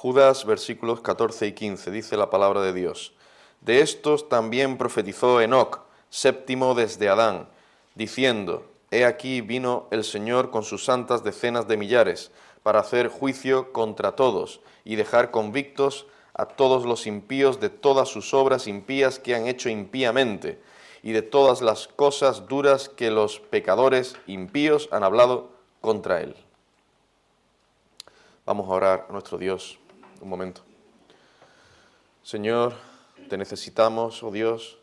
Judas, versículos 14 y 15, dice la palabra de Dios. De estos también profetizó Enoc, séptimo desde Adán, diciendo: He aquí vino el Señor con sus santas decenas de millares, para hacer juicio contra todos, y dejar convictos a todos los impíos de todas sus obras impías que han hecho impíamente, y de todas las cosas duras que los pecadores impíos han hablado contra él. Vamos a orar a nuestro Dios un momento. Señor, te necesitamos, oh Dios,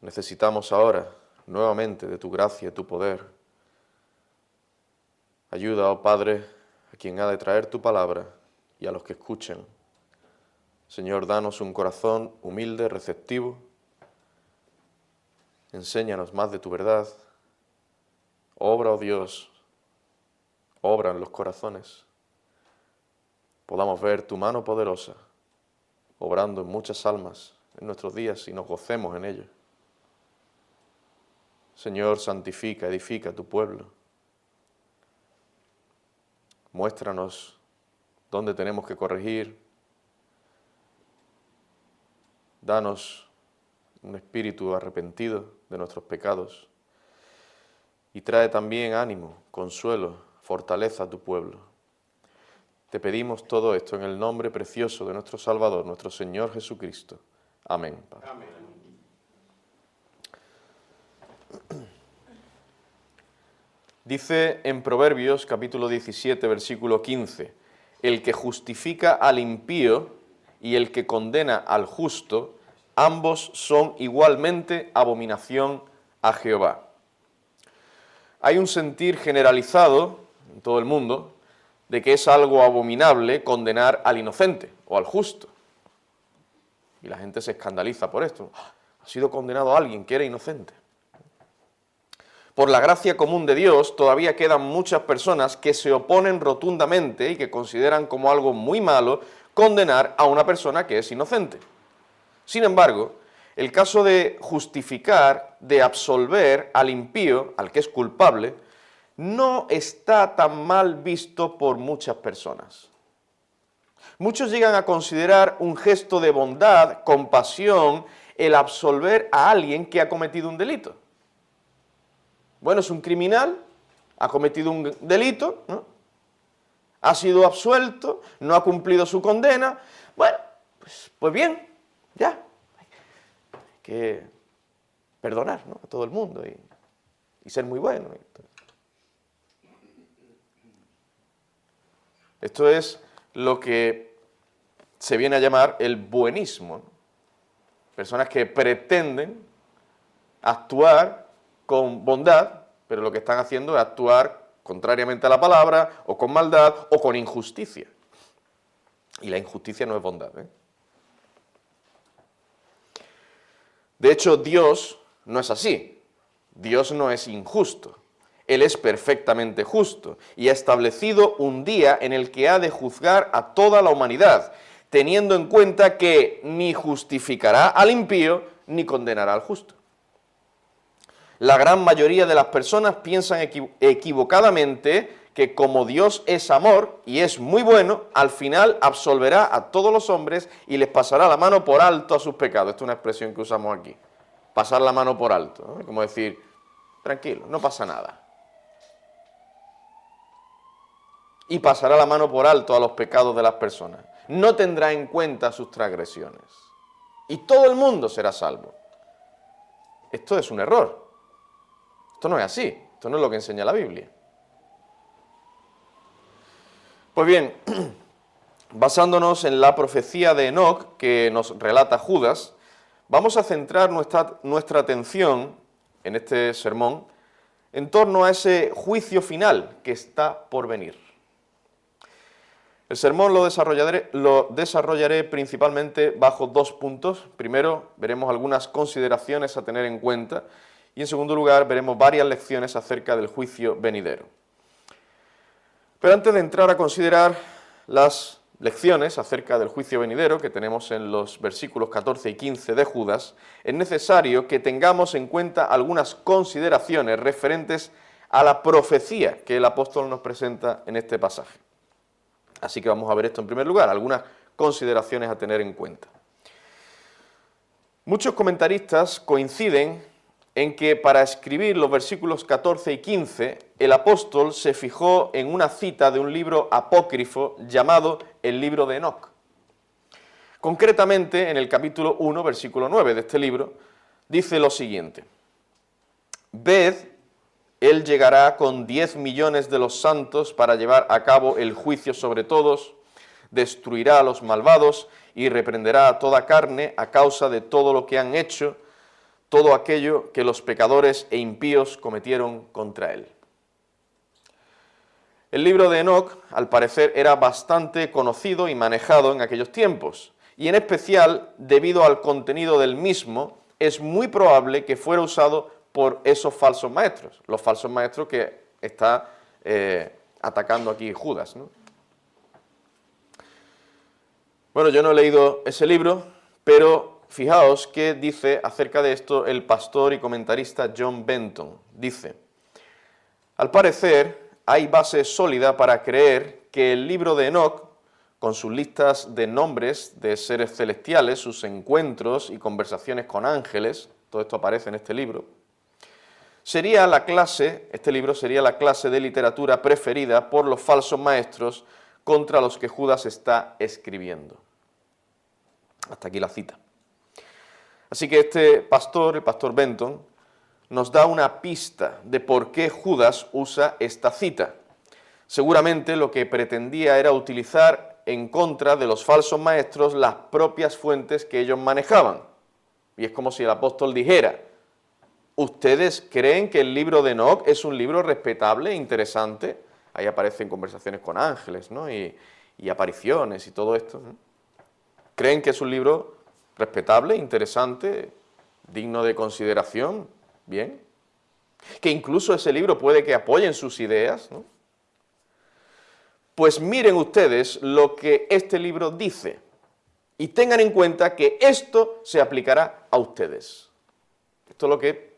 necesitamos ahora nuevamente de tu gracia y tu poder. Ayuda, oh Padre, a quien ha de traer tu palabra y a los que escuchen. Señor, danos un corazón humilde, receptivo. Enséñanos más de tu verdad. Obra, oh Dios, obra en los corazones. Podamos ver tu mano poderosa, obrando en muchas almas en nuestros días y nos gocemos en ello. Señor, santifica, edifica tu pueblo. Muéstranos dónde tenemos que corregir. Danos un espíritu arrepentido de nuestros pecados y trae también ánimo, consuelo, fortaleza a tu pueblo. Te pedimos todo esto en el nombre precioso de nuestro Salvador, nuestro Señor Jesucristo. Amén. Amén. Dice en Proverbios capítulo 17, versículo 15, el que justifica al impío y el que condena al justo, ambos son igualmente abominación a Jehová. Hay un sentir generalizado en todo el mundo de que es algo abominable condenar al inocente o al justo. Y la gente se escandaliza por esto. Ha sido condenado a alguien que era inocente. Por la gracia común de Dios, todavía quedan muchas personas que se oponen rotundamente y que consideran como algo muy malo condenar a una persona que es inocente. Sin embargo, el caso de justificar, de absolver al impío, al que es culpable, no está tan mal visto por muchas personas. Muchos llegan a considerar un gesto de bondad, compasión, el absolver a alguien que ha cometido un delito. Bueno, es un criminal, ha cometido un delito, ¿no? Ha sido absuelto, no ha cumplido su condena. Bueno, pues bien, ya. Hay que perdonar, ¿no?, a todo el mundo y ser muy bueno. Esto es lo que se viene a llamar el buenismo, ¿no? Personas que pretenden actuar con bondad, pero lo que están haciendo es actuar contrariamente a la palabra, o con maldad, o con injusticia. Y la injusticia no es bondad, ¿eh? De hecho, Dios no es así. Dios no es injusto. Él es perfectamente justo y ha establecido un día en el que ha de juzgar a toda la humanidad, teniendo en cuenta que ni justificará al impío ni condenará al justo. La gran mayoría de las personas piensan equivocadamente que como Dios es amor y es muy bueno, al final absolverá a todos los hombres y les pasará la mano por alto a sus pecados. Esta es una expresión que usamos aquí, pasar la mano por alto, ¿no? Como decir, tranquilo, no pasa nada. Y pasará la mano por alto a los pecados de las personas. No tendrá en cuenta sus transgresiones. Y todo el mundo será salvo. Esto es un error. Esto no es así. Esto no es lo que enseña la Biblia. Pues bien, basándonos en la profecía de Enoc que nos relata Judas, vamos a centrar nuestra atención en este sermón en torno a ese juicio final que está por venir. El sermón lo desarrollaré principalmente bajo dos puntos. Primero, veremos algunas consideraciones a tener en cuenta y en segundo lugar, veremos varias lecciones acerca del juicio venidero. Pero antes de entrar a considerar las lecciones acerca del juicio venidero que tenemos en los versículos 14 y 15 de Judas, es necesario que tengamos en cuenta algunas consideraciones referentes a la profecía que el apóstol nos presenta en este pasaje. Así que vamos a ver esto en primer lugar, algunas consideraciones a tener en cuenta. Muchos comentaristas coinciden en que para escribir los versículos 14 y 15, el apóstol se fijó en una cita de un libro apócrifo llamado el libro de Enoc. Concretamente, en el capítulo 1, versículo 9 de este libro, dice lo siguiente: «Ved, él llegará con 10 millones de los santos para llevar a cabo el juicio sobre todos, destruirá a los malvados y reprenderá a toda carne a causa de todo lo que han hecho, todo aquello que los pecadores e impíos cometieron contra él». El libro de Enoc, al parecer, era bastante conocido y manejado en aquellos tiempos, y en especial, debido al contenido del mismo, es muy probable que fuera usado por esos falsos maestros, los falsos maestros que está atacando aquí Judas, ¿no? Bueno, yo no he leído ese libro, pero fijaos qué dice acerca de esto el pastor y comentarista John Benton. Dice: «Al parecer, hay base sólida para creer que el libro de Enoc, con sus listas de nombres de seres celestiales, sus encuentros y conversaciones con ángeles», todo esto aparece en este libro, este libro sería la clase de literatura preferida por los falsos maestros contra los que Judas está escribiendo. Hasta aquí la cita. Así que este pastor, el pastor Benton, nos da una pista de por qué Judas usa esta cita. Seguramente lo que pretendía era utilizar en contra de los falsos maestros las propias fuentes que ellos manejaban. Y es como si el apóstol dijera: ¿ustedes creen que el libro de Enoc es un libro respetable e interesante? Ahí aparecen conversaciones con ángeles, ¿no? y apariciones y todo esto, ¿no? ¿Creen que es un libro respetable, interesante, digno de consideración? Bien. Que incluso ese libro puede que apoyen sus ideas, ¿no? Pues miren ustedes lo que este libro dice y tengan en cuenta que esto se aplicará a ustedes. Esto es lo que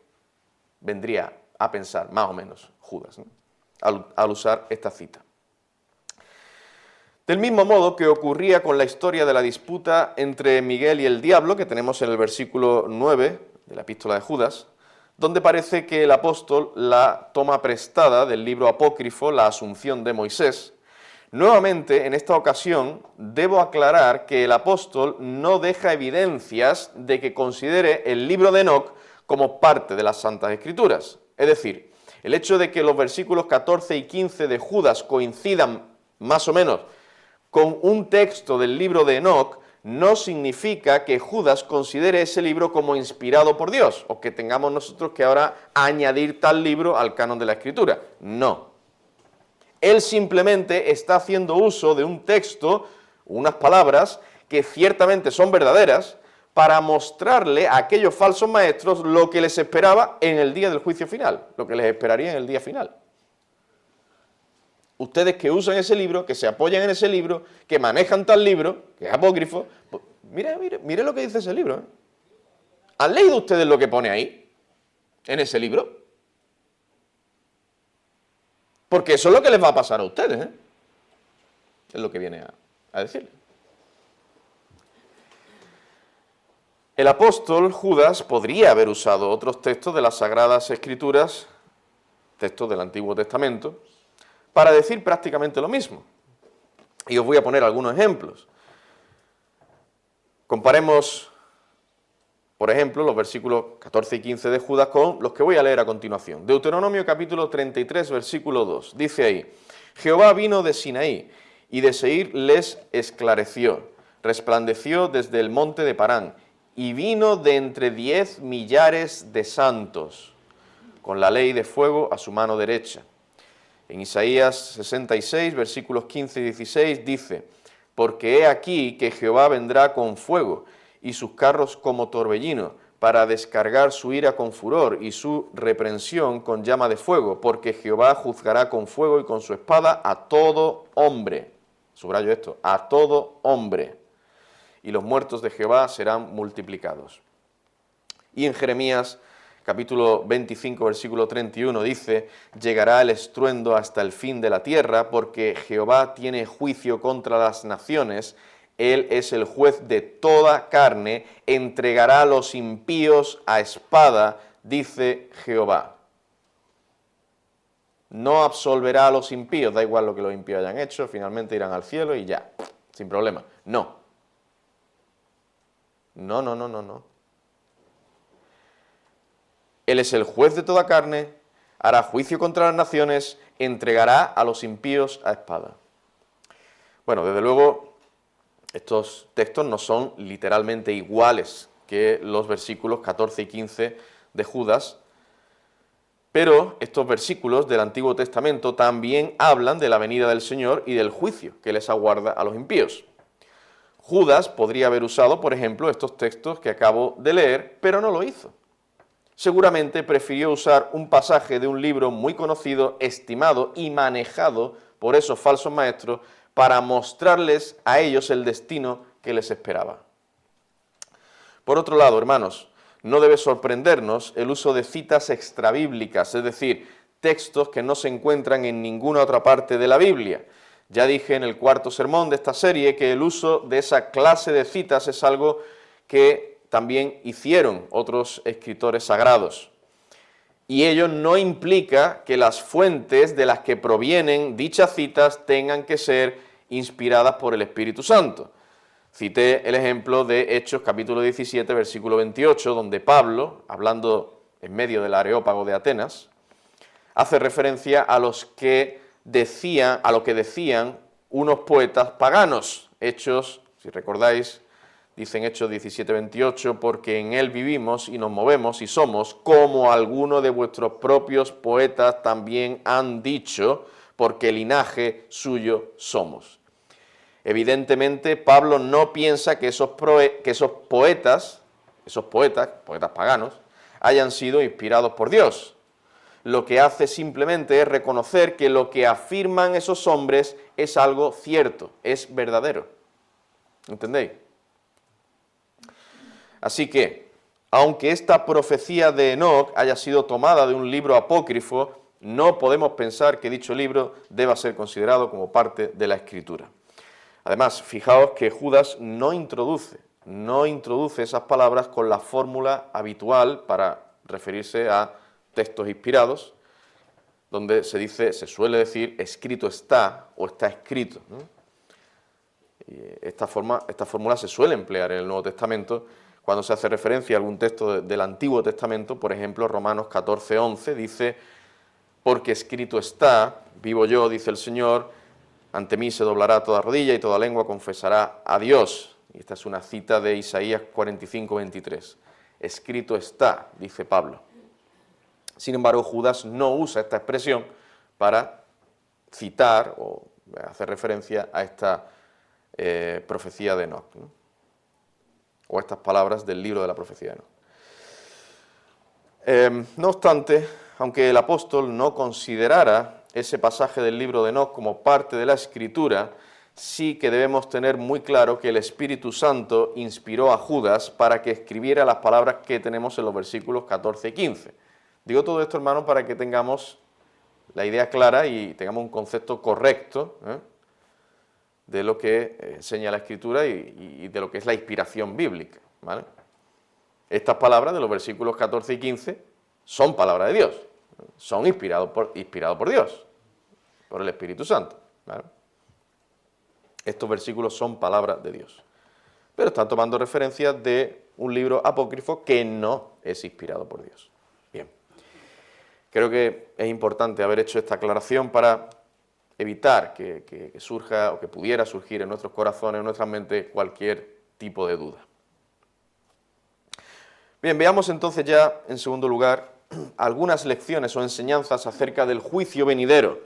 vendría a pensar, más o menos, Judas, ¿no? al usar esta cita. Del mismo modo que ocurría con la historia de la disputa entre Miguel y el diablo, que tenemos en el versículo 9 de la epístola de Judas, donde parece que el apóstol la toma prestada del libro apócrifo, La Asunción de Moisés. Nuevamente, en esta ocasión, debo aclarar que el apóstol no deja evidencias de que considere el libro de Enoc como parte de las Santas Escrituras. Es decir, el hecho de que los versículos 14 y 15 de Judas coincidan más o menos con un texto del libro de Enoc no significa que Judas considere ese libro como inspirado por Dios, o que tengamos nosotros que ahora añadir tal libro al canon de la Escritura. No. Él simplemente está haciendo uso de un texto, unas palabras, que ciertamente son verdaderas, para mostrarle a aquellos falsos maestros lo que les esperaba en el día del juicio final, lo que les esperaría en el día final. Ustedes que usan ese libro, que se apoyan en ese libro, que manejan tal libro, que es apócrifo, pues, mire lo que dice ese libro, ¿eh? ¿Han leído ustedes lo que pone ahí, en ese libro? Porque eso es lo que les va a pasar a ustedes, ¿eh? Es lo que viene a decirles. El apóstol Judas podría haber usado otros textos de las Sagradas Escrituras, textos del Antiguo Testamento, para decir prácticamente lo mismo. Y os voy a poner algunos ejemplos. Comparemos, por ejemplo, los versículos 14 y 15 de Judas con los que voy a leer a continuación. Deuteronomio capítulo 33, versículo 2. Dice ahí: Jehová vino de Sinaí, y de Seir les esclareció. Resplandeció desde el monte de Parán, y vino de entre 10 millares de santos, con la ley de fuego a su mano derecha. En Isaías 66, versículos 15 y 16 dice: Porque he aquí que Jehová vendrá con fuego, y sus carros como torbellino, para descargar su ira con furor y su reprensión con llama de fuego, porque Jehová juzgará con fuego y con su espada a todo hombre. Subrayo esto, a todo hombre. Y los muertos de Jehová serán multiplicados. Y en Jeremías capítulo 25, versículo 31, dice: llegará el estruendo hasta el fin de la tierra, porque Jehová tiene juicio contra las naciones, Él es el juez de toda carne, entregará a los impíos a espada, dice Jehová. No absolverá a los impíos, da igual lo que los impíos hayan hecho, finalmente irán al cielo y ya, sin problema. No. No, no, no, no, no. Él es el juez de toda carne, hará juicio contra las naciones, entregará a los impíos a espada. Bueno, desde luego, estos textos no son literalmente iguales que los versículos 14 y 15 de Judas, pero estos versículos del Antiguo Testamento también hablan de la venida del Señor y del juicio que les aguarda a los impíos. Judas podría haber usado, por ejemplo, estos textos que acabo de leer, pero no lo hizo. Seguramente prefirió usar un pasaje de un libro muy conocido, estimado y manejado por esos falsos maestros para mostrarles a ellos el destino que les esperaba. Por otro lado, hermanos, no debe sorprendernos el uso de citas extrabíblicas, es decir, textos que no se encuentran en ninguna otra parte de la Biblia. Ya dije en el cuarto sermón de esta serie que el uso de esa clase de citas es algo que también hicieron otros escritores sagrados. Y ello no implica que las fuentes de las que provienen dichas citas tengan que ser inspiradas por el Espíritu Santo. Cité el ejemplo de Hechos capítulo 17, versículo 28, donde Pablo, hablando en medio del Areópago de Atenas, hace referencia a lo que decían unos poetas paganos. Hechos, si recordáis, dicen Hechos 17, 28, porque en él vivimos y nos movemos y somos, como algunos de vuestros propios poetas también han dicho, porque linaje suyo somos. Evidentemente, Pablo no piensa que esos poetas paganos, hayan sido inspirados por Dios. Lo que hace simplemente es reconocer que lo que afirman esos hombres es algo cierto, es verdadero. ¿Entendéis? Así que, aunque esta profecía de Enoc haya sido tomada de un libro apócrifo, no podemos pensar que dicho libro deba ser considerado como parte de la Escritura. Además, fijaos que Judas no introduce esas palabras con la fórmula habitual para referirse a textos inspirados, donde se suele decir escrito está o está escrito, ¿no? Y esta fórmula se suele emplear en el Nuevo Testamento cuando se hace referencia a algún texto del Antiguo Testamento. Por ejemplo, Romanos 14, 11 dice: porque escrito está, vivo yo, dice el Señor, ante mí se doblará toda rodilla y toda lengua confesará a Dios. Y esta es una cita de Isaías 45, 23. Escrito está, dice Pablo. Sin embargo, Judas no usa esta expresión para citar o hacer referencia a esta profecía de Enoc, ¿no? O estas palabras del libro de la profecía de Enoc. No obstante, aunque el apóstol no considerara ese pasaje del libro de Enoc como parte de la Escritura, sí que debemos tener muy claro que el Espíritu Santo inspiró a Judas para que escribiera las palabras que tenemos en los versículos 14 y 15. Digo todo esto, hermanos, para que tengamos la idea clara y tengamos un concepto correcto de lo que enseña la Escritura y de lo que es la inspiración bíblica, ¿vale? Estas palabras de los versículos 14 y 15 son palabras de Dios, son inspirados por Dios, por el Espíritu Santo, ¿vale? Estos versículos son palabras de Dios, pero están tomando referencia de un libro apócrifo que no es inspirado por Dios. Bien, creo que es importante haber hecho esta aclaración para evitar que surja o que pudiera surgir en nuestros corazones, en nuestra mente, cualquier tipo de duda. Bien, veamos entonces ya, en segundo lugar, algunas lecciones o enseñanzas acerca del juicio venidero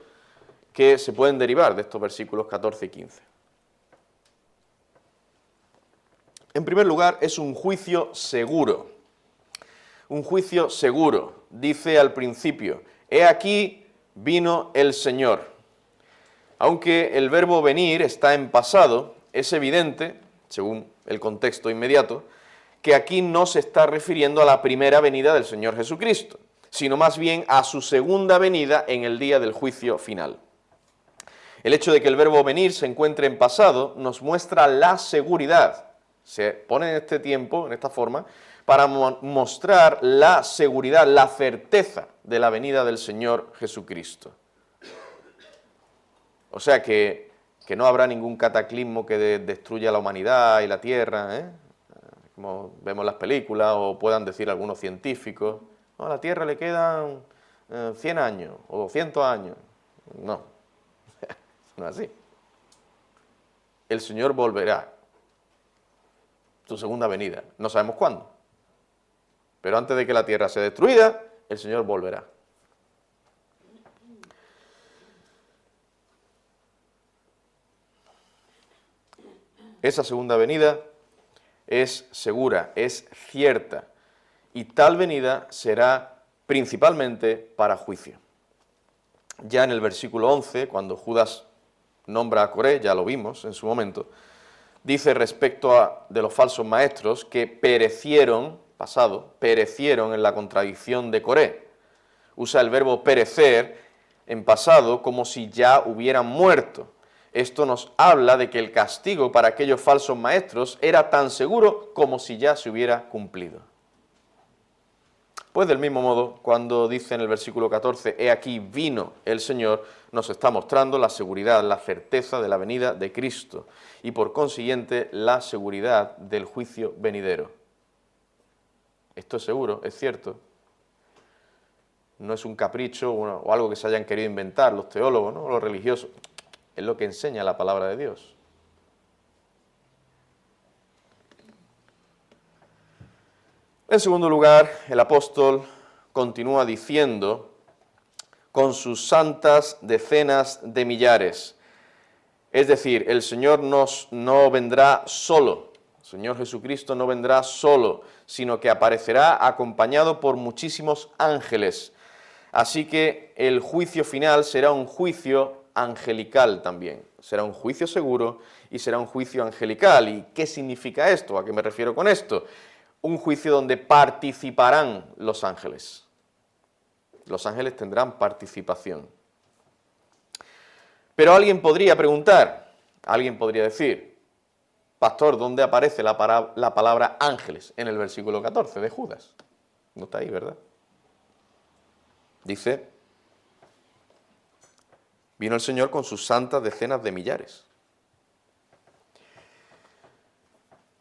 que se pueden derivar de estos versículos 14 y 15. En primer lugar, es un juicio seguro. Un juicio seguro. Dice al principio: he aquí vino el Señor. Aunque el verbo venir está en pasado, es evidente, según el contexto inmediato, que aquí no se está refiriendo a la primera venida del Señor Jesucristo, sino más bien a su segunda venida en el día del juicio final. El hecho de que el verbo venir se encuentre en pasado nos muestra la seguridad. Se pone en este tiempo, en esta forma, para mostrar la seguridad, la certeza de la venida del Señor Jesucristo. O sea que no habrá ningún cataclismo que destruya la humanidad y la tierra, como vemos en las películas, o puedan decir algunos científicos, no, a la tierra le quedan 100 años o 200 años. No, no es así. El Señor volverá, su segunda venida, no sabemos cuándo, pero antes de que la tierra sea destruida, el Señor volverá. Esa segunda venida es segura, es cierta, y tal venida será principalmente para juicio. Ya en el versículo 11, cuando Judas nombra a Coré, ya lo vimos en su momento, dice respecto de los falsos maestros que perecieron en la contradicción de Coré. Usa el verbo perecer en pasado como si ya hubieran muerto. Esto nos habla de que el castigo para aquellos falsos maestros era tan seguro como si ya se hubiera cumplido. Pues del mismo modo, cuando dice en el versículo 14, he aquí vino el Señor, nos está mostrando la seguridad, la certeza de la venida de Cristo y por consiguiente la seguridad del juicio venidero. Esto es seguro, es cierto. No es un capricho o algo que se hayan querido inventar los teólogos, ¿no? Los religiosos. Es lo que enseña la palabra de Dios. En segundo lugar, el apóstol continúa diciendo, con sus santas decenas de millares. Es decir, el Señor no vendrá solo, el Señor Jesucristo no vendrá solo, sino que aparecerá acompañado por muchísimos ángeles. Así que el juicio final será un juicio angelical también. Será un juicio seguro y será un juicio angelical. ¿Y qué significa esto? ¿A qué me refiero con esto? Un juicio donde participarán los ángeles. Los ángeles tendrán participación. Pero alguien podría preguntar, alguien podría decir, pastor, ¿dónde aparece la palabra ángeles en el versículo 14 de Judas? No está ahí, ¿verdad? Dice, vino el Señor con sus santas decenas de millares.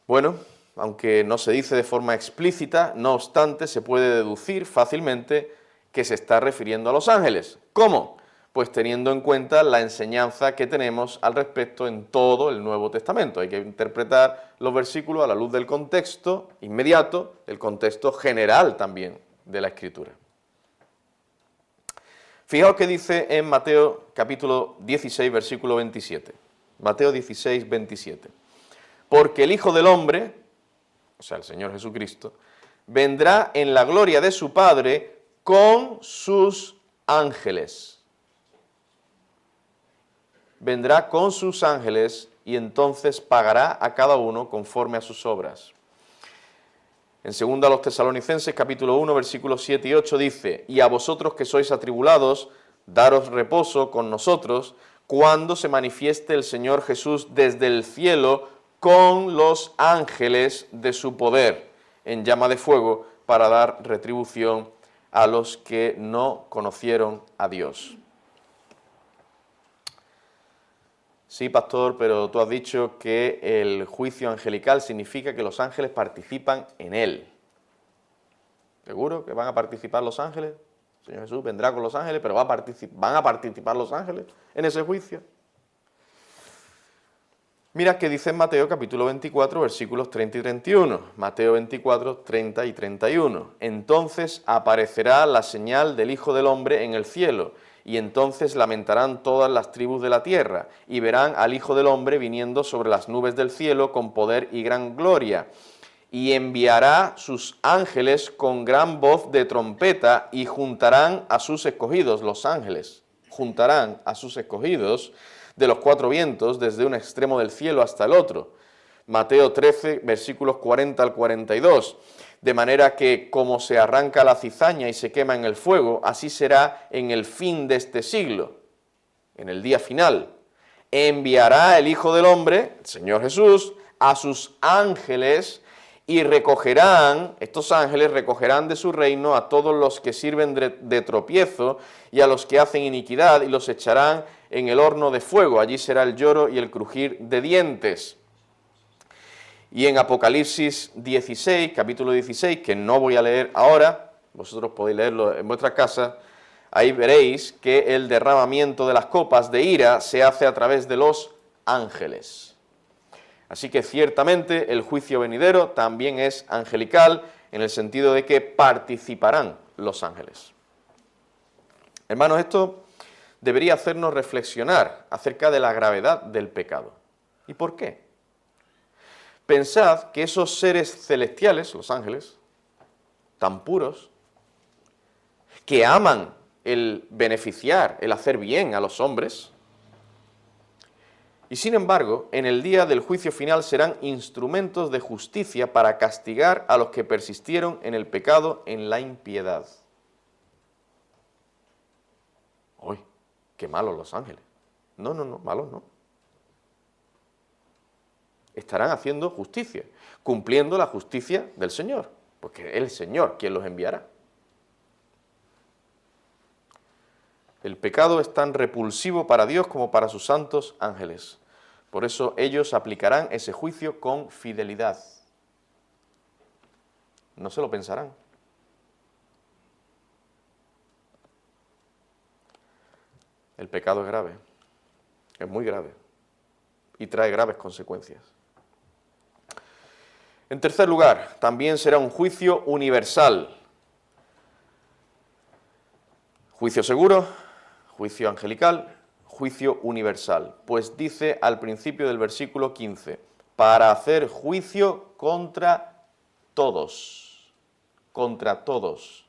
Bueno, aunque no se dice de forma explícita, no obstante, se puede deducir fácilmente que se está refiriendo a los ángeles. ¿Cómo? Pues teniendo en cuenta la enseñanza que tenemos al respecto en todo el Nuevo Testamento. Hay que interpretar los versículos a la luz del contexto inmediato, el contexto general también de la Escritura. Fijaos que dice en Mateo capítulo 16, versículo 27. Mateo 16, 27. Porque el Hijo del Hombre, o sea, el Señor Jesucristo, vendrá en la gloria de su Padre con sus ángeles. Vendrá con sus ángeles y entonces pagará a cada uno conforme a sus obras. En 2 a los Tesalonicenses, capítulo 1, versículos 7 y 8, dice, y a vosotros que sois atribulados, daros reposo con nosotros, cuando se manifieste el Señor Jesús desde el cielo con los ángeles de su poder, en llama de fuego, para dar retribución a los que no conocieron a Dios. Sí, pastor, pero tú has dicho que el juicio angelical significa que los ángeles participan en él. ¿Seguro que van a participar los ángeles? El Señor Jesús vendrá con los ángeles, pero ¿van a participar los ángeles en ese juicio? Mira qué dice en Mateo capítulo 24, versículos 30 y 31. Mateo 24, 30 y 31. Entonces aparecerá la señal del Hijo del Hombre en el cielo, y entonces lamentarán todas las tribus de la tierra, y verán al Hijo del Hombre viniendo sobre las nubes del cielo con poder y gran gloria. Y enviará sus ángeles con gran voz de trompeta, y juntarán a sus escogidos, los ángeles, juntarán a sus escogidos de los cuatro vientos, desde un extremo del cielo hasta el otro. Mateo 13, versículos 40 al 42. De manera que como se arranca la cizaña y se quema en el fuego, así será en el fin de este siglo, en el día final. Enviará el Hijo del Hombre, el Señor Jesús, a sus ángeles y estos ángeles recogerán de su reino a todos los que sirven de tropiezo y a los que hacen iniquidad y los echarán en el horno de fuego. Allí será el lloro y el crujir de dientes. Y en Apocalipsis 16, capítulo 16, que no voy a leer ahora, vosotros podéis leerlo en vuestra casa, ahí veréis que el derramamiento de las copas de ira se hace a través de los ángeles. Así que ciertamente el juicio venidero también es angelical, en el sentido de que participarán los ángeles. Hermanos, esto debería hacernos reflexionar acerca de la gravedad del pecado. ¿Y por qué? Pensad que esos seres celestiales, los ángeles, tan puros, que aman el beneficiar, el hacer bien a los hombres, y sin embargo, en el día del juicio final serán instrumentos de justicia para castigar a los que persistieron en el pecado, en la impiedad. ¡Uy, qué malos los ángeles! No, malos no. Estarán haciendo justicia, cumpliendo la justicia del Señor, porque es el Señor quien los enviará. El pecado es tan repulsivo para Dios como para sus santos ángeles. Por eso ellos aplicarán ese juicio con fidelidad. No se lo pensarán. El pecado es grave, es muy grave, y trae graves consecuencias. En tercer lugar, también será un juicio universal. Juicio seguro, juicio angelical, juicio universal. Pues dice al principio del versículo 15, para hacer juicio contra todos. Contra todos.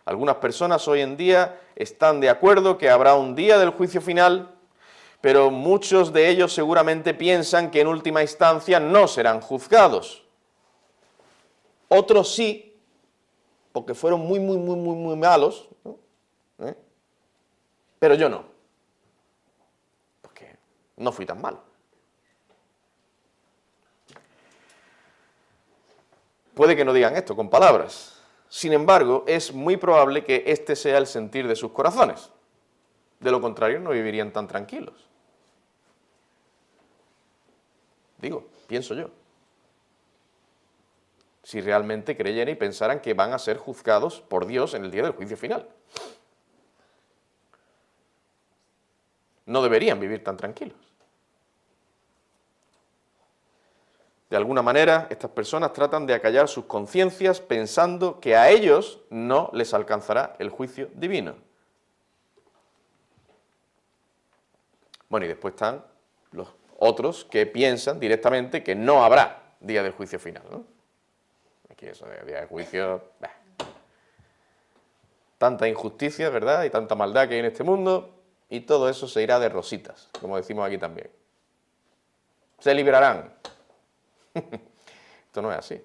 Algunas personas hoy en día están de acuerdo que habrá un día del juicio final, pero muchos de ellos seguramente piensan que en última instancia no serán juzgados. Otros sí, porque fueron muy malos, ¿no? Pero yo no, porque no fui tan malo. Puede que no digan esto con palabras. Sin embargo, es muy probable que este sea el sentir de sus corazones. De lo contrario, no vivirían tan tranquilos. Digo, pienso yo. Si realmente creyeran y pensaran que van a ser juzgados por Dios en el día del juicio final. No deberían vivir tan tranquilos. De alguna manera, estas personas tratan de acallar sus conciencias pensando que a ellos no les alcanzará el juicio divino. Bueno, y después están los otros que piensan directamente que no habrá día del juicio final, ¿no? Aquí eso de día de juicio... Tanta injusticia, ¿verdad? Y tanta maldad que hay en este mundo, y todo eso se irá de rositas, como decimos aquí también. Se librarán. Esto no es así.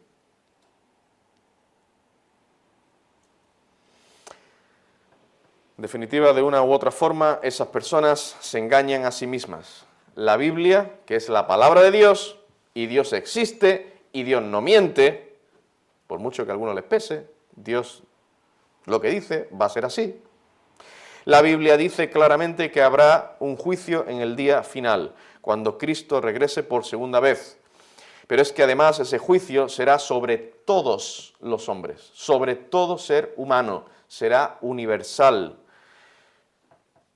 En definitiva, de una u otra forma, esas personas se engañan a sí mismas. La Biblia, que es la palabra de Dios, y Dios existe, y Dios no miente, por mucho que a algunos les pese, Dios lo que dice va a ser así. La Biblia dice claramente que habrá un juicio en el día final, cuando Cristo regrese por segunda vez. Pero es que además ese juicio será sobre todos los hombres, sobre todo ser humano, será universal.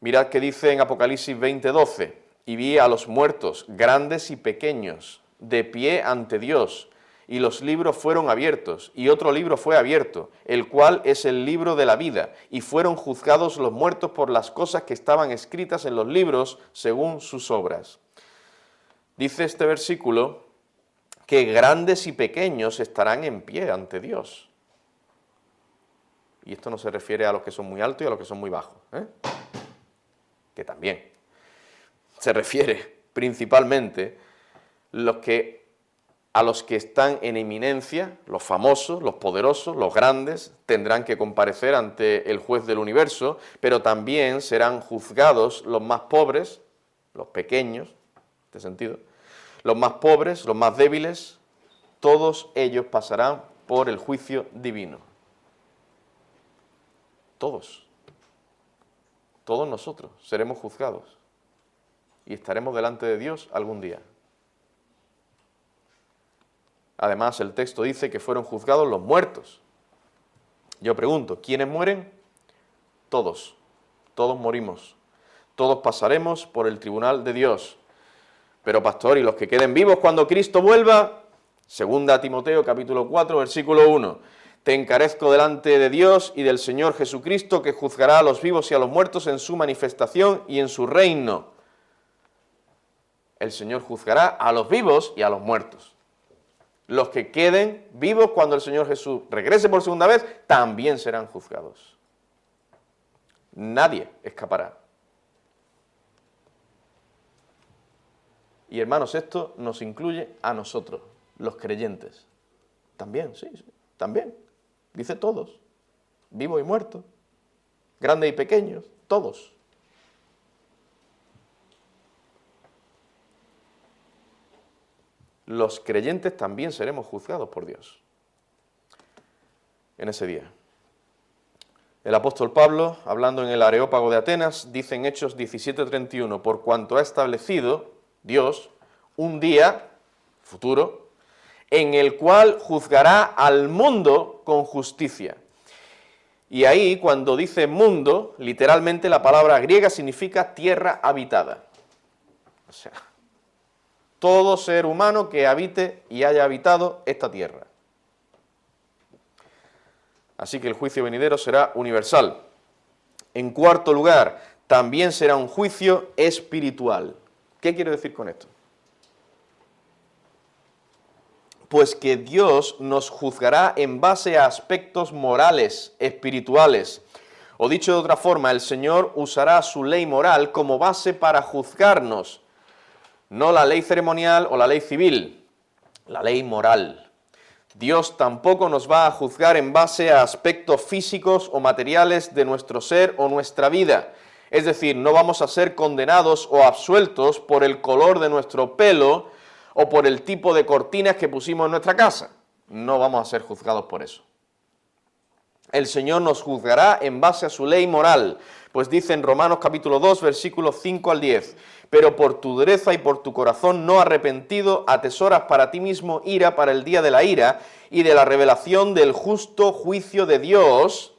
Mirad que dice en Apocalipsis 20:12, y vi a los muertos, grandes y pequeños, de pie ante Dios, y los libros fueron abiertos, y otro libro fue abierto, el cual es el libro de la vida, y fueron juzgados los muertos por las cosas que estaban escritas en los libros según sus obras. Dice este versículo que grandes y pequeños estarán en pie ante Dios. Y esto no se refiere a los que son muy altos y a los que son muy bajos, que también. Se refiere principalmente a los que están en eminencia, los famosos, los poderosos, los grandes, tendrán que comparecer ante el juez del universo, pero también serán juzgados los más pobres, los pequeños, en este sentido, los más pobres, los más débiles, todos ellos pasarán por el juicio divino. Todos nosotros seremos juzgados y estaremos delante de Dios algún día. Además, el texto dice que fueron juzgados los muertos. Yo pregunto, ¿quiénes mueren? Todos morimos, todos pasaremos por el tribunal de Dios. Pero pastor, ¿y los que queden vivos cuando Cristo vuelva? Segunda Timoteo capítulo 4, versículo 1. Te encarezco delante de Dios y del Señor Jesucristo, que juzgará a los vivos y a los muertos en su manifestación y en su reino. El Señor juzgará a los vivos y a los muertos. Los que queden vivos cuando el Señor Jesús regrese por segunda vez, también serán juzgados. Nadie escapará. Y hermanos, esto nos incluye a nosotros, los creyentes. También, sí, también. Dice todos, vivos y muertos, grandes y pequeños, todos. Los creyentes también seremos juzgados por Dios en ese día. El apóstol Pablo, hablando en el Areópago de Atenas, dice en Hechos 17:31, por cuanto ha establecido Dios un día futuro en el cual juzgará al mundo con justicia. Y ahí, cuando dice mundo, literalmente la palabra griega significa tierra habitada. O sea, todo ser humano que habite y haya habitado esta tierra. Así que el juicio venidero será universal. En cuarto lugar, también será un juicio espiritual. ¿Qué quiero decir con esto? Pues que Dios nos juzgará en base a aspectos morales, espirituales. O dicho de otra forma, el Señor usará su ley moral como base para juzgarnos. No la ley ceremonial o la ley civil, la ley moral. Dios tampoco nos va a juzgar en base a aspectos físicos o materiales de nuestro ser o nuestra vida. Es decir, no vamos a ser condenados o absueltos por el color de nuestro pelo o por el tipo de cortinas que pusimos en nuestra casa. No vamos a ser juzgados por eso. El Señor nos juzgará en base a su ley moral, pues dice en Romanos capítulo 2, versículos 5 al 10, pero por tu dureza y por tu corazón no arrepentido atesoras para ti mismo ira para el día de la ira y de la revelación del justo juicio de Dios,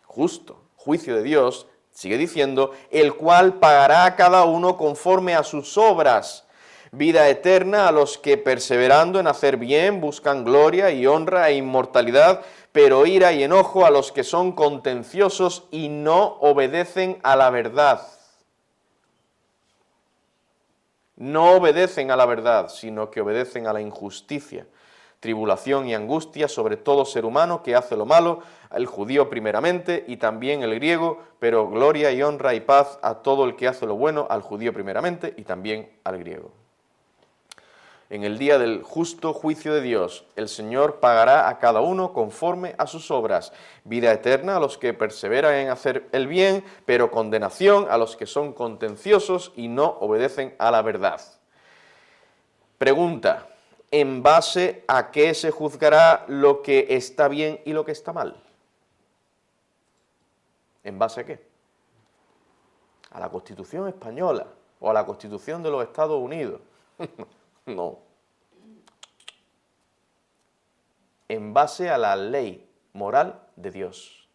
justo juicio de Dios, sigue diciendo, el cual pagará a cada uno conforme a sus obras. Vida eterna a los que perseverando en hacer bien buscan gloria y honra e inmortalidad, pero ira y enojo a los que son contenciosos y no obedecen a la verdad. No obedecen a la verdad, sino que obedecen a la injusticia. Tribulación y angustia sobre todo ser humano que hace lo malo, el judío primeramente y también el griego, pero gloria y honra y paz a todo el que hace lo bueno, al judío primeramente y también al griego. En el día del justo juicio de Dios, el Señor pagará a cada uno conforme a sus obras. Vida eterna a los que perseveran en hacer el bien, pero condenación a los que son contenciosos y no obedecen a la verdad. Pregunta, ¿en base a qué se juzgará lo que está bien y lo que está mal? ¿En base a qué? ¿A la Constitución española o a la Constitución de los Estados Unidos? No. En base a la ley moral de Dios.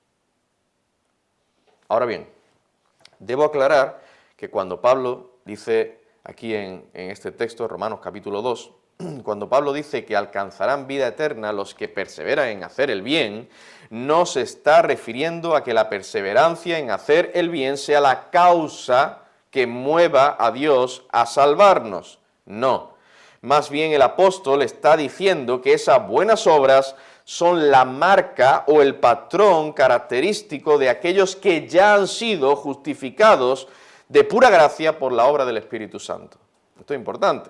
Ahora bien, debo aclarar que cuando Pablo dice aquí en este texto, Romanos capítulo 2, cuando Pablo dice que alcanzarán vida eterna los que perseveran en hacer el bien, no se está refiriendo a que la perseverancia en hacer el bien sea la causa que mueva a Dios a salvarnos. No. Más bien el apóstol está diciendo que esas buenas obras son la marca o el patrón característico de aquellos que ya han sido justificados de pura gracia por la obra del Espíritu Santo. Esto es importante.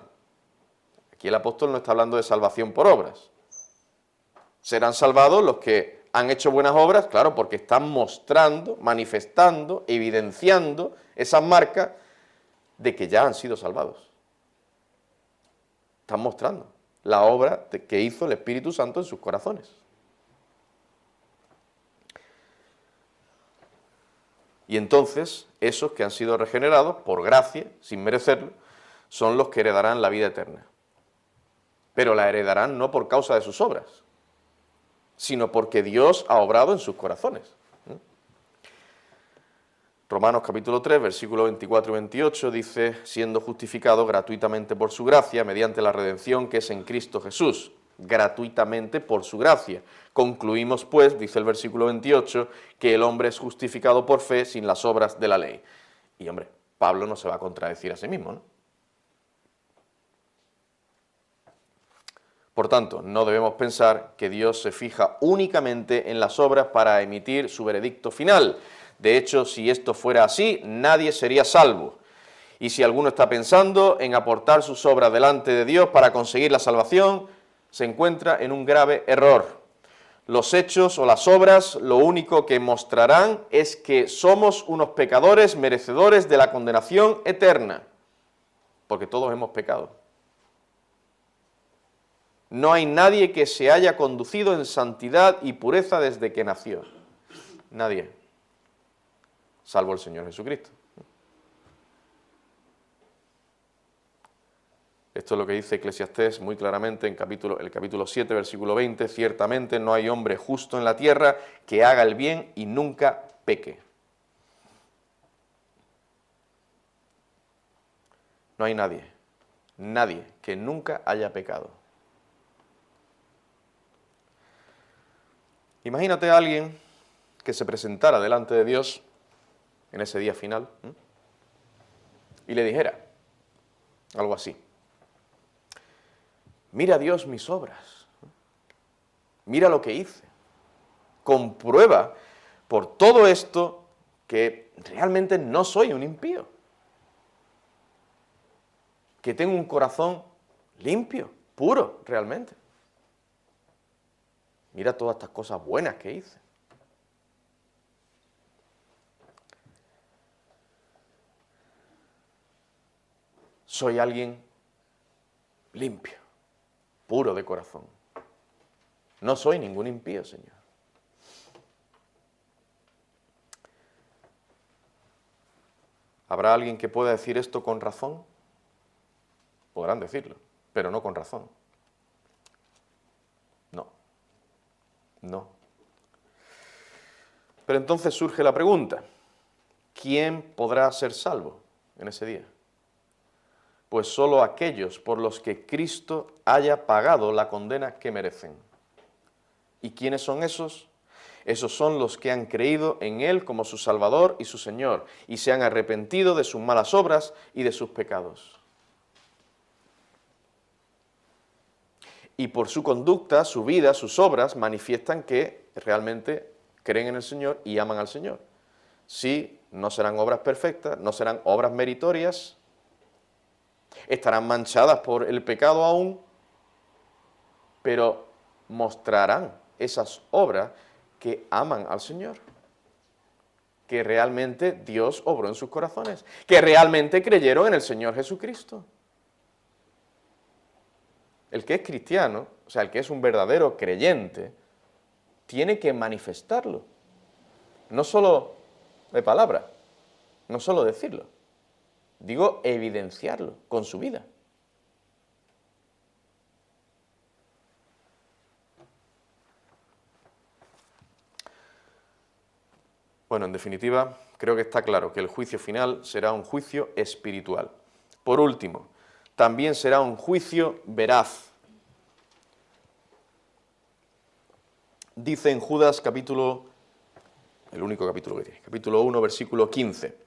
Aquí el apóstol no está hablando de salvación por obras. Serán salvados los que han hecho buenas obras, claro, porque están mostrando, manifestando, evidenciando esas marcas de que ya han sido salvados. Están mostrando la obra que hizo el Espíritu Santo en sus corazones. Y entonces, esos que han sido regenerados por gracia, sin merecerlo, son los que heredarán la vida eterna. Pero la heredarán no por causa de sus obras, sino porque Dios ha obrado en sus corazones. Romanos capítulo 3, versículos 24 y 28 dice, siendo justificado gratuitamente por su gracia, mediante la redención que es en Cristo Jesús, gratuitamente por su gracia. Concluimos pues, dice el versículo 28, que el hombre es justificado por fe sin las obras de la ley. Y hombre, Pablo no se va a contradecir a sí mismo, ¿no? Por tanto, no debemos pensar que Dios se fija únicamente en las obras para emitir su veredicto final. De hecho, si esto fuera así, nadie sería salvo. Y si alguno está pensando en aportar sus obras delante de Dios para conseguir la salvación, se encuentra en un grave error. Los hechos o las obras lo único que mostrarán es que somos unos pecadores merecedores de la condenación eterna, porque todos hemos pecado. No hay nadie que se haya conducido en santidad y pureza desde que nació. Nadie. Salvo el Señor Jesucristo. Esto es lo que dice Eclesiastés muy claramente en el capítulo 7, versículo 20. Ciertamente no hay hombre justo en la tierra que haga el bien y nunca peque. No hay nadie que nunca haya pecado. Imagínate a alguien que se presentara delante de Dios en ese día final y le dijera algo así: mira, Dios, mis obras, mira lo que hice, comprueba por todo esto que realmente no soy un impío, que tengo un corazón limpio, puro, realmente. Mira todas estas cosas buenas que hice. Soy alguien limpio, puro de corazón. No soy ningún impío, Señor. ¿Habrá alguien que pueda decir esto con razón? Podrán decirlo, pero no con razón. No. Pero entonces surge la pregunta: ¿quién podrá ser salvo en ese día? Pues solo aquellos por los que Cristo haya pagado la condena que merecen. ¿Y quiénes son esos? Esos son los que han creído en Él como su Salvador y su Señor, y se han arrepentido de sus malas obras y de sus pecados. Y por su conducta, su vida, sus obras, manifiestan que realmente creen en el Señor y aman al Señor. Sí, no serán obras perfectas, no serán obras meritorias, estarán manchadas por el pecado aún, pero mostrarán esas obras que aman al Señor, que realmente Dios obró en sus corazones, que realmente creyeron en el Señor Jesucristo. El que es cristiano, o sea, el que es un verdadero creyente, tiene que manifestarlo. No solo de palabra, no solo decirlo. Digo, evidenciarlo con su vida. Bueno, en definitiva, creo que está claro que el juicio final será un juicio espiritual. Por último, también será un juicio veraz. Dice en Judas el único capítulo que tiene, capítulo 1, versículo 15.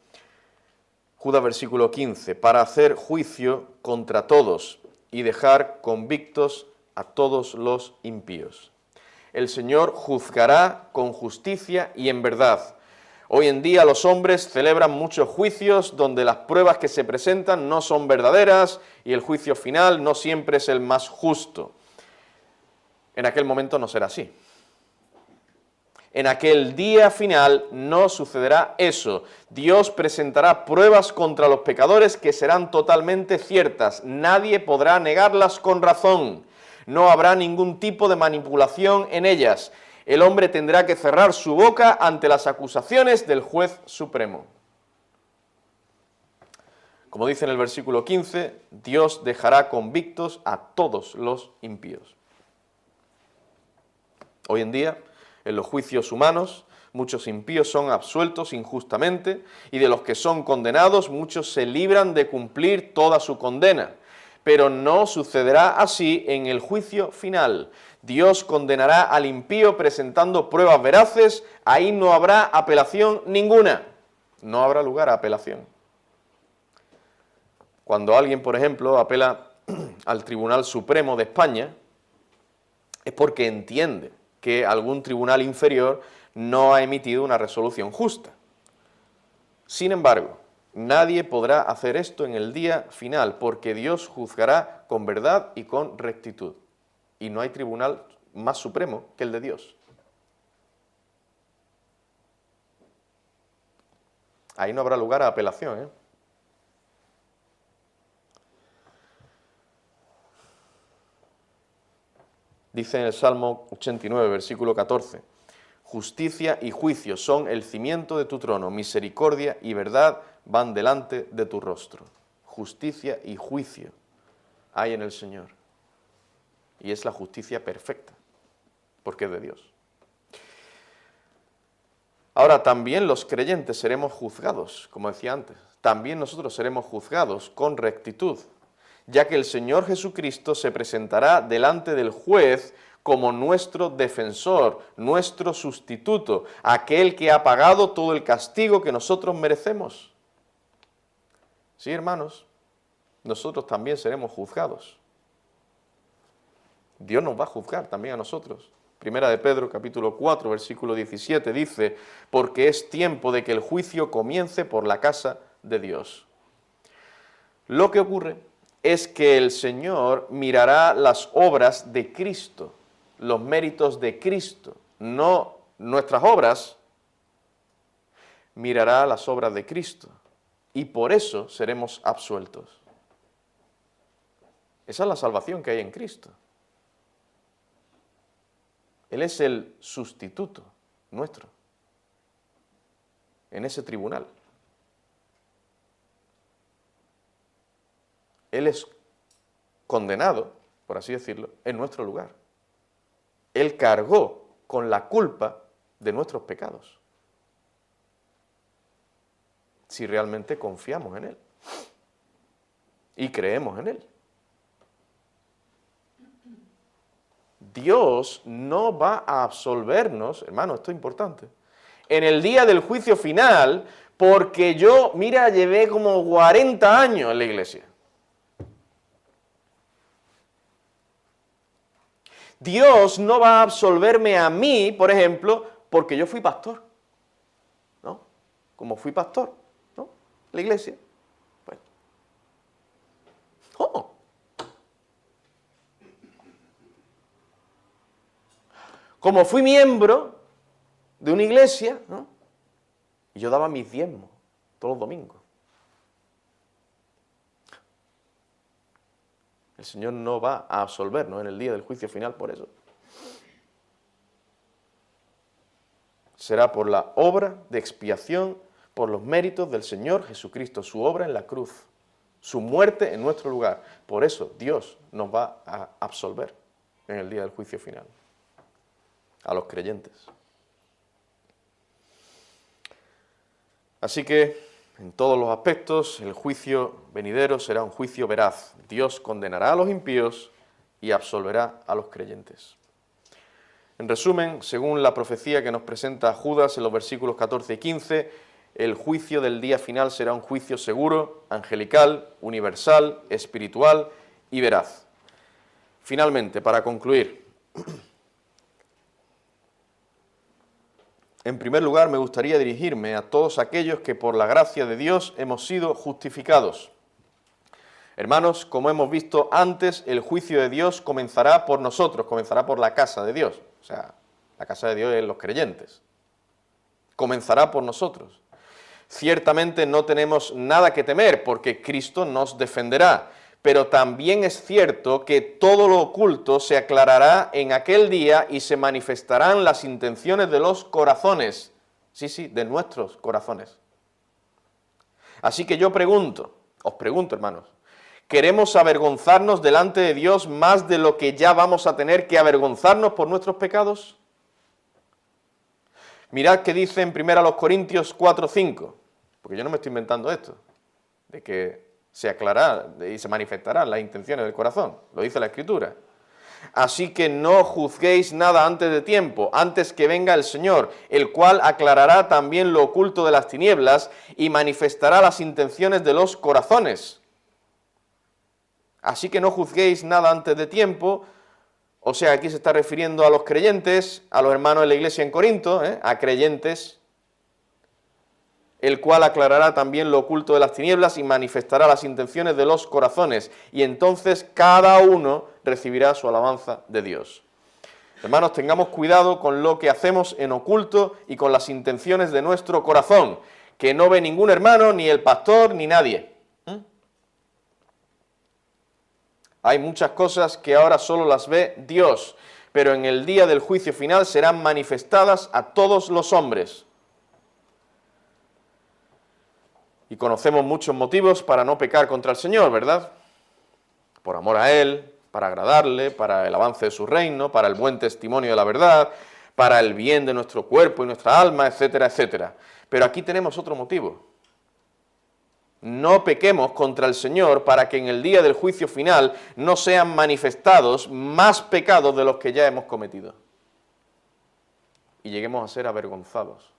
Judas, versículo 15, para hacer juicio contra todos y dejar convictos a todos los impíos. El Señor juzgará con justicia y en verdad, Hoy en día los hombres celebran muchos juicios donde las pruebas que se presentan no son verdaderas y el juicio final no siempre es el más justo. En aquel momento no será así. En aquel día final no sucederá eso. Dios presentará pruebas contra los pecadores que serán totalmente ciertas. Nadie podrá negarlas con razón. No habrá ningún tipo de manipulación en ellas. El hombre tendrá que cerrar su boca ante las acusaciones del juez supremo. Como dice en el versículo 15, Dios dejará convictos a todos los impíos. Hoy en día, en los juicios humanos, muchos impíos son absueltos injustamente y de los que son condenados, muchos se libran de cumplir toda su condena. Pero no sucederá así en el juicio final. Dios condenará al impío presentando pruebas veraces, ahí no habrá apelación ninguna. No habrá lugar a apelación. Cuando alguien, por ejemplo, apela al Tribunal Supremo de España, es porque entiende que algún tribunal inferior no ha emitido una resolución justa. Sin embargo, nadie podrá hacer esto en el día final, porque Dios juzgará con verdad y con rectitud. Y no hay tribunal más supremo que el de Dios. Ahí no habrá lugar a apelación, Dice en el Salmo 89, versículo 14, justicia y juicio son el cimiento de tu trono, misericordia y verdad van delante de tu rostro. Justicia y juicio hay en el Señor. Y es la justicia perfecta, porque es de Dios. Ahora, también los creyentes seremos juzgados, como decía antes. También nosotros seremos juzgados con rectitud, ya que el Señor Jesucristo se presentará delante del juez como nuestro defensor, nuestro sustituto, aquel que ha pagado todo el castigo que nosotros merecemos. Sí, hermanos, nosotros también seremos juzgados. Dios nos va a juzgar también a nosotros. Primera de Pedro, capítulo 4, versículo 17, dice, porque es tiempo de que el juicio comience por la casa de Dios. Lo que ocurre es que el Señor mirará las obras de Cristo, los méritos de Cristo, no nuestras obras, mirará las obras de Cristo y por eso seremos absueltos. Esa es la salvación que hay en Cristo. Él es el sustituto nuestro en ese tribunal. Él es condenado, por así decirlo, en nuestro lugar. Él cargó con la culpa de nuestros pecados. Si realmente confiamos en Él y creemos en Él. Dios no va a absolvernos, hermano, esto es importante, en el día del juicio final, porque yo, mira, llevé como 40 años en la iglesia. Dios no va a absolverme a mí, por ejemplo, porque yo fui pastor, ¿no? Como fui pastor, ¿no? La iglesia. Bueno. Oh. Como fui miembro de una iglesia, ¿no? Y yo daba mis diezmos todos los domingos. El Señor no va a absolvernos en el día del juicio final por eso. Será por la obra de expiación, por los méritos del Señor Jesucristo, su obra en la cruz, su muerte en nuestro lugar. Por eso Dios nos va a absolver en el día del juicio final. A los creyentes. Así que, en todos los aspectos, el juicio venidero será un juicio veraz. Dios condenará a los impíos y absolverá a los creyentes. En resumen, según la profecía que nos presenta Judas en los versículos 14 y 15, el juicio del día final será un juicio seguro, angelical, universal, espiritual y veraz. Finalmente, para concluir, En primer lugar, me gustaría dirigirme a todos aquellos que por la gracia de Dios hemos sido justificados. Hermanos, como hemos visto antes, el juicio de Dios comenzará por nosotros, comenzará por la casa de Dios. O sea, la casa de Dios es los creyentes. Comenzará por nosotros. Ciertamente no tenemos nada que temer porque Cristo nos defenderá, pero también es cierto que todo lo oculto se aclarará en aquel día y se manifestarán las intenciones de los corazones. Sí, de nuestros corazones. Así que yo os pregunto, hermanos, ¿queremos avergonzarnos delante de Dios más de lo que ya vamos a tener que avergonzarnos por nuestros pecados? Mirad qué dice en 1 Corintios 4:5, porque yo no me estoy inventando esto, de que se aclarará y se manifestarán las intenciones del corazón, lo dice la Escritura. Así que no juzguéis nada antes de tiempo, antes que venga el Señor, el cual aclarará también lo oculto de las tinieblas y manifestará las intenciones de los corazones. Así que no juzguéis nada antes de tiempo. O sea, aquí se está refiriendo a los creyentes, a los hermanos de la iglesia en Corinto, a creyentes, el cual aclarará también lo oculto de las tinieblas y manifestará las intenciones de los corazones, y entonces cada uno recibirá su alabanza de Dios. Hermanos, tengamos cuidado con lo que hacemos en oculto y con las intenciones de nuestro corazón, que no ve ningún hermano, ni el pastor, ni nadie. Hay muchas cosas que ahora solo las ve Dios, pero en el día del juicio final serán manifestadas a todos los hombres. Y conocemos muchos motivos para no pecar contra el Señor, ¿verdad? Por amor a Él, para agradarle, para el avance de su reino, para el buen testimonio de la verdad, para el bien de nuestro cuerpo y nuestra alma, etcétera, etcétera. Pero aquí tenemos otro motivo. No pequemos contra el Señor para que en el día del juicio final no sean manifestados más pecados de los que ya hemos cometido. Y lleguemos a ser avergonzados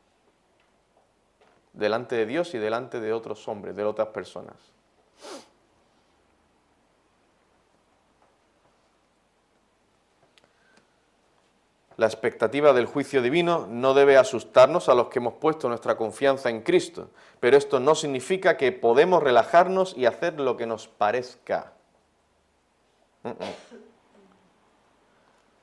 delante de Dios y delante de otros hombres, de otras personas. La expectativa del juicio divino no debe asustarnos a los que hemos puesto nuestra confianza en Cristo, pero esto no significa que podemos relajarnos y hacer lo que nos parezca.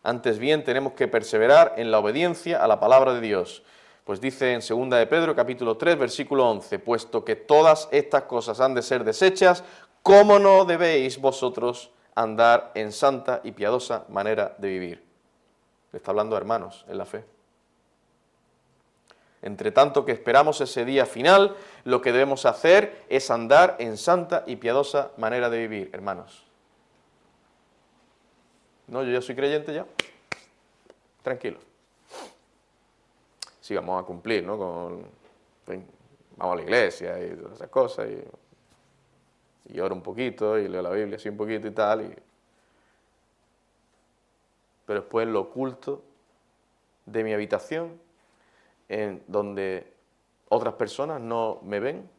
Antes bien, tenemos que perseverar en la obediencia a la palabra de Dios, pues dice en 2 de Pedro, capítulo 3, versículo 11, puesto que todas estas cosas han de ser deshechas, ¿cómo no debéis vosotros andar en santa y piadosa manera de vivir? Le está hablando a hermanos en la fe. Entre tanto que esperamos ese día final, lo que debemos hacer es andar en santa y piadosa manera de vivir, hermanos. No, yo ya soy creyente ya. Tranquilo. Sí, vamos a cumplir, ¿no? En fin, vamos a la iglesia y todas esas cosas, y oro un poquito, y leo la Biblia así un poquito y tal, pero después en lo oculto de mi habitación, en donde otras personas no me ven,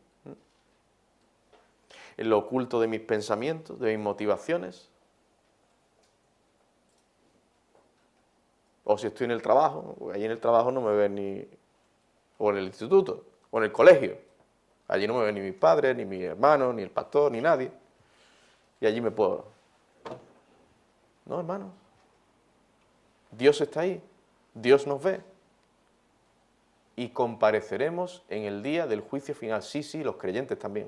en lo oculto de mis pensamientos, de mis motivaciones, o si estoy en el trabajo, porque allí en el trabajo no me ven ni, o en el instituto, o en el colegio, allí no me ven ni mis padres, ni mis hermanos, ni el pastor, ni nadie, y allí me puedo. No, hermanos. Dios está ahí, Dios nos ve y compareceremos en el día del juicio final. Sí, los creyentes también.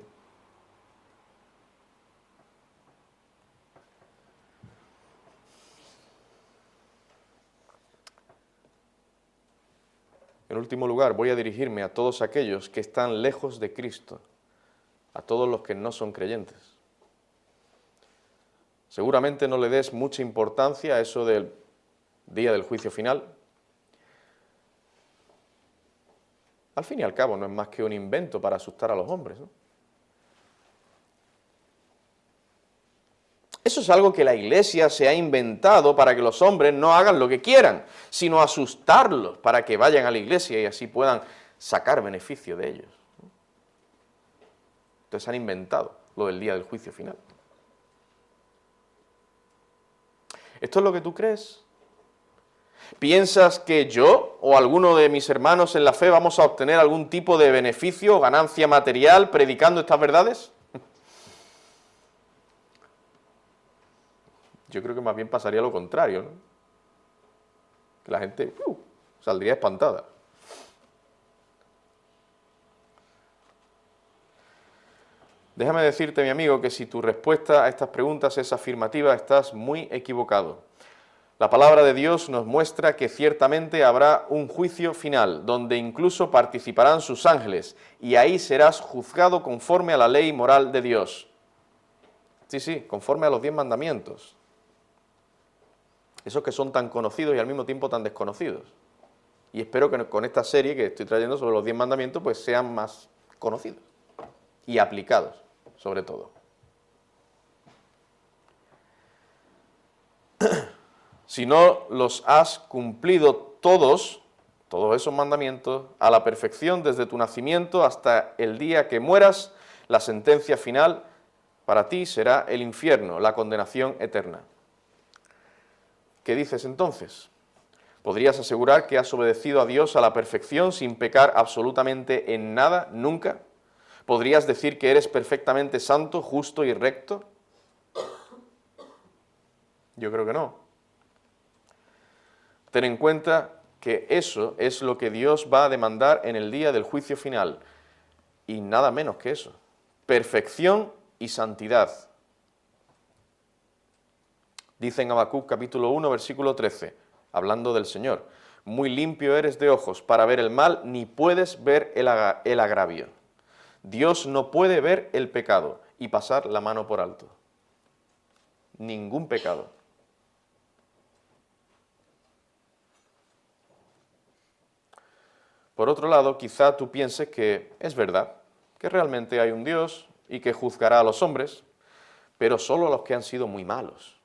En último lugar, voy a dirigirme a todos aquellos que están lejos de Cristo, a todos los que no son creyentes. Seguramente no le des mucha importancia a eso del día del juicio final. Al fin y al cabo no es más que un invento para asustar a los hombres, ¿no? Eso es algo que la Iglesia se ha inventado para que los hombres no hagan lo que quieran, sino asustarlos para que vayan a la Iglesia y así puedan sacar beneficio de ellos. Entonces han inventado lo del día del juicio final. ¿Esto es lo que tú crees? ¿Piensas que yo o alguno de mis hermanos en la fe vamos a obtener algún tipo de beneficio o ganancia material predicando estas verdades? Yo creo que más bien pasaría lo contrario, ¿no? Que la gente saldría espantada. Déjame decirte, mi amigo, que si tu respuesta a estas preguntas es afirmativa, estás muy equivocado. La palabra de Dios nos muestra que ciertamente habrá un juicio final, donde incluso participarán sus ángeles, y ahí serás juzgado conforme a la ley moral de Dios. Sí, conforme a los 10 mandamientos. Esos que son tan conocidos y al mismo tiempo tan desconocidos. Y espero que con esta serie que estoy trayendo sobre los 10 mandamientos, pues sean más conocidos y aplicados, sobre todo. Si no los has cumplido todos esos mandamientos, a la perfección desde tu nacimiento hasta el día que mueras, la sentencia final para ti será el infierno, la condenación eterna. ¿Qué dices entonces? ¿Podrías asegurar que has obedecido a Dios a la perfección sin pecar absolutamente en nada, nunca? ¿Podrías decir que eres perfectamente santo, justo y recto? Yo creo que no. Ten en cuenta que eso es lo que Dios va a demandar en el día del juicio final, y nada menos que eso, perfección y santidad. Dice en Habacuc capítulo 1, versículo 13, hablando del Señor, muy limpio eres de ojos para ver el mal, ni puedes ver el agravio. Dios no puede ver el pecado y pasar la mano por alto. Ningún pecado. Por otro lado, quizá tú pienses que es verdad, que realmente hay un Dios y que juzgará a los hombres, pero solo a los que han sido muy malos.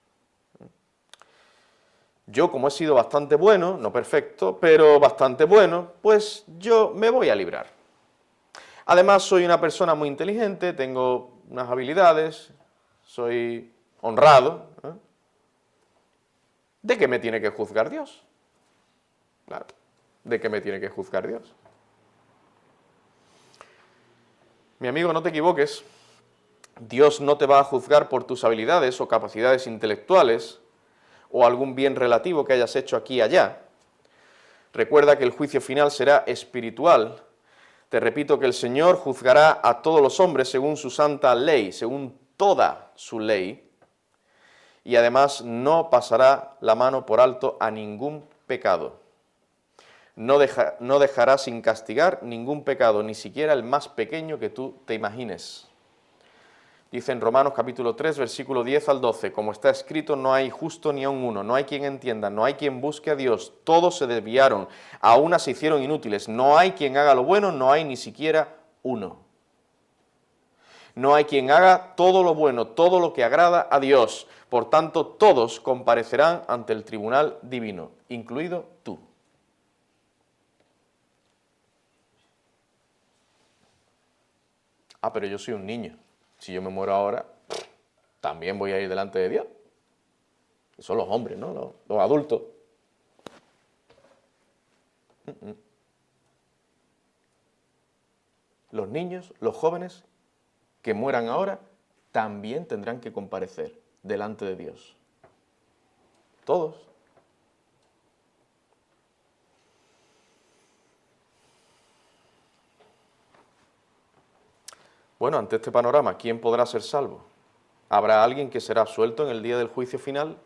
Yo, como he sido bastante bueno, no perfecto, pero bastante bueno, pues yo me voy a librar. Además, soy una persona muy inteligente, tengo unas habilidades, soy honrado. ¿De qué me tiene que juzgar Dios? Claro, ¿de qué me tiene que juzgar Dios? Mi amigo, no te equivoques. Dios no te va a juzgar por tus habilidades o capacidades intelectuales, o algún bien relativo que hayas hecho aquí y allá. Recuerda que el juicio final será espiritual. Te repito que el Señor juzgará a todos los hombres según su santa ley, según toda su ley, y además no pasará la mano por alto a ningún pecado. No dejará sin castigar ningún pecado, ni siquiera el más pequeño que tú te imagines. Dice en Romanos capítulo 3, versículo 10 al 12, como está escrito, no hay justo ni aun uno, no hay quien entienda, no hay quien busque a Dios, todos se desviaron, a una se hicieron inútiles, no hay quien haga lo bueno, no hay ni siquiera uno. No hay quien haga todo lo bueno, todo lo que agrada a Dios, por tanto todos comparecerán ante el tribunal divino, incluido tú. Ah, pero yo soy un niño. Si yo me muero ahora, también voy a ir delante de Dios. Son los hombres, ¿no? Los adultos. Los niños, los jóvenes que mueran ahora, también tendrán que comparecer delante de Dios. Todos. Bueno, ante este panorama, ¿quién podrá ser salvo? ¿Habrá alguien que será absuelto en el día del juicio final?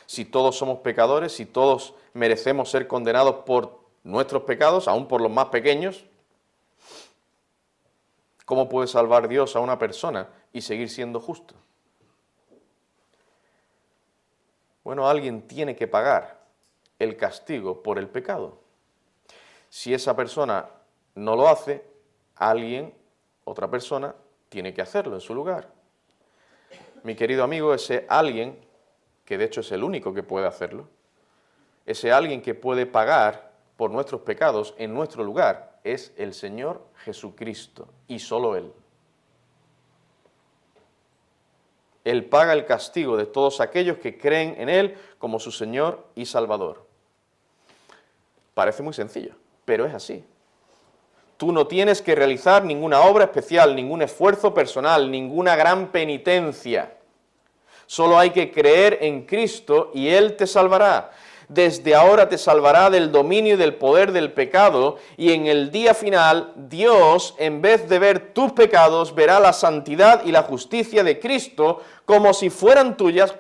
Si todos somos pecadores, si todos merecemos ser condenados por nuestros pecados, aún por los más pequeños, ¿cómo puede salvar Dios a una persona y seguir siendo justo? Bueno, alguien tiene que pagar el castigo por el pecado. Si esa persona no lo hace, otra persona, tiene que hacerlo en su lugar. Mi querido amigo, ese alguien, que de hecho es el único que puede hacerlo, ese alguien que puede pagar por nuestros pecados en nuestro lugar, es el Señor Jesucristo, y solo Él. Él paga el castigo de todos aquellos que creen en Él como su Señor y Salvador. Parece muy sencillo, pero es así. Tú no tienes que realizar ninguna obra especial, ningún esfuerzo personal, ninguna gran penitencia. Solo hay que creer en Cristo y Él te salvará. Desde ahora te salvará del dominio y del poder del pecado, y en el día final Dios, en vez de ver tus pecados, verá la santidad y la justicia de Cristo como si fueran tuyas,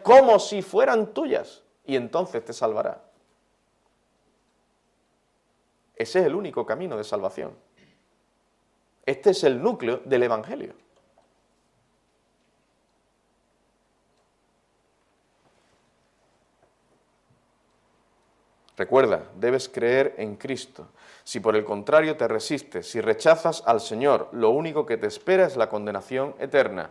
y entonces te salvará. Ese es el único camino de salvación. Este es el núcleo del Evangelio. Recuerda, debes creer en Cristo. Si por el contrario te resistes, si rechazas al Señor, lo único que te espera es la condenación eterna.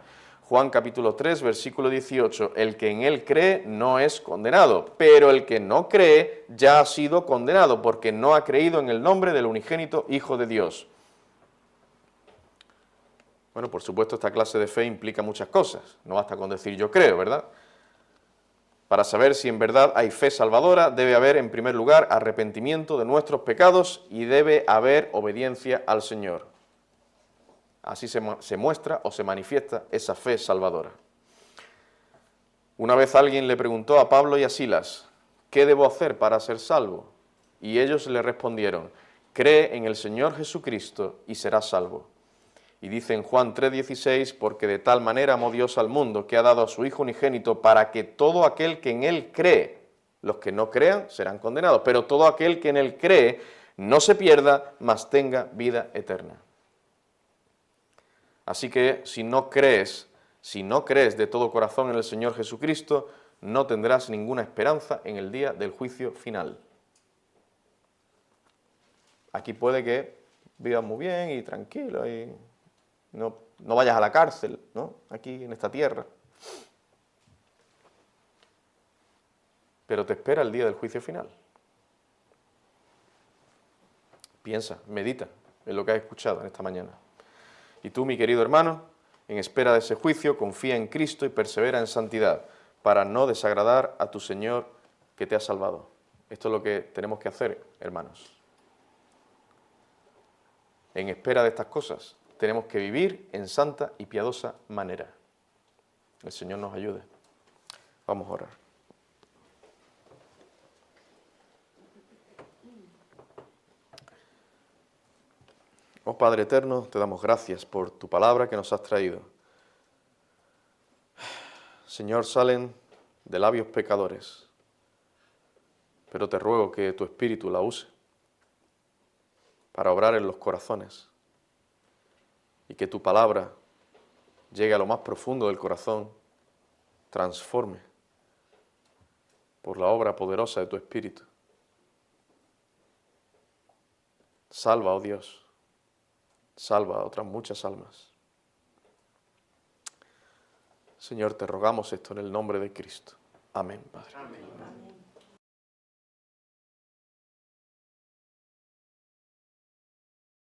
Juan capítulo 3, versículo 18, el que en Él cree no es condenado, pero el que no cree ya ha sido condenado, porque no ha creído en el nombre del unigénito Hijo de Dios. Bueno, por supuesto, esta clase de fe implica muchas cosas. No basta con decir yo creo, ¿verdad? Para saber si en verdad hay fe salvadora, debe haber, en primer lugar, arrepentimiento de nuestros pecados y debe haber obediencia al Señor. Así se muestra o se manifiesta esa fe salvadora. Una vez alguien le preguntó a Pablo y a Silas, ¿qué debo hacer para ser salvo? Y ellos le respondieron, cree en el Señor Jesucristo y serás salvo. Y dice en Juan 3:16, porque de tal manera amó Dios al mundo, que ha dado a su Hijo unigénito, para que todo aquel que en Él cree, los que no crean serán condenados, pero todo aquel que en Él cree no se pierda, mas tenga vida eterna. Así que si no crees de todo corazón en el Señor Jesucristo, no tendrás ninguna esperanza en el día del juicio final. Aquí puede que vivas muy bien y tranquilo y no vayas a la cárcel, ¿no? Aquí en esta tierra. Pero te espera el día del juicio final. Piensa, medita en lo que has escuchado en esta mañana. Y tú, mi querido hermano, en espera de ese juicio, confía en Cristo y persevera en santidad para no desagradar a tu Señor que te ha salvado. Esto es lo que tenemos que hacer, hermanos. En espera de estas cosas, tenemos que vivir en santa y piadosa manera. El Señor nos ayude. Vamos a orar. Oh Padre eterno, te damos gracias por tu palabra que nos has traído. Señor, salen de labios pecadores, pero te ruego que tu Espíritu la use para obrar en los corazones y que tu palabra llegue a lo más profundo del corazón, transforme por la obra poderosa de tu Espíritu. Salva, oh Dios, salva a otras muchas almas. Señor, te rogamos esto en el nombre de Cristo. Amén, Padre. Amén.